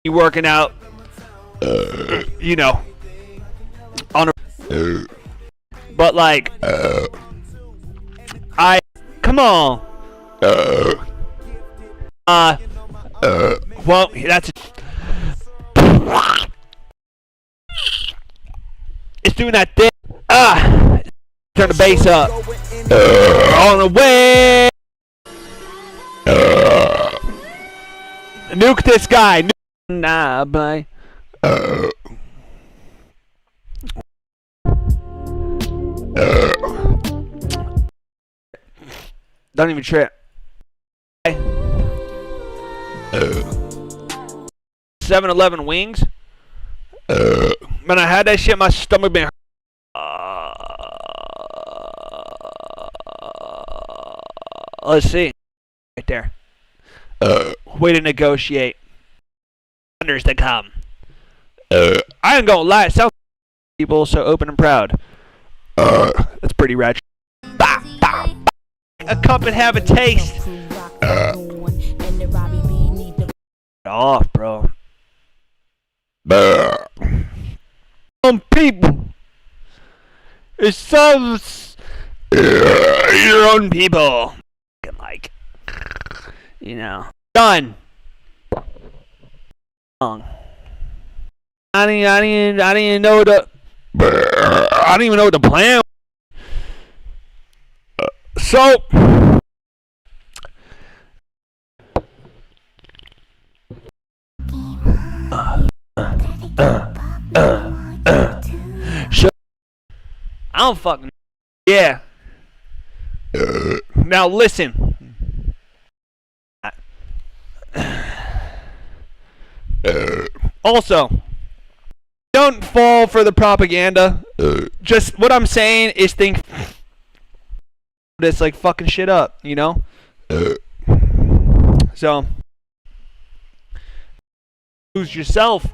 You working out, you know, on a, but like, come on, well, that's, it's doing that thing, turn the bass up, on the way, nuke this guy, nah, bye. Don't even trip. 7-Eleven wings. Man, I had that shit. My stomach been. Let's see. Right there. Way to negotiate. Wonders to come. I ain't gonna lie. South people so open and proud. That's pretty ratchet. Bah, bah, bah. A cup and have a taste. Off, bro. Some people. It's some your own people. Like, you know. Done. I didn't even know the. I didn't even know what the plan was. So. I don't fucking. Yeah. Now listen. Also, don't fall for the propaganda. Just what I'm saying is think this like fucking shit up, you know? So lose yourself.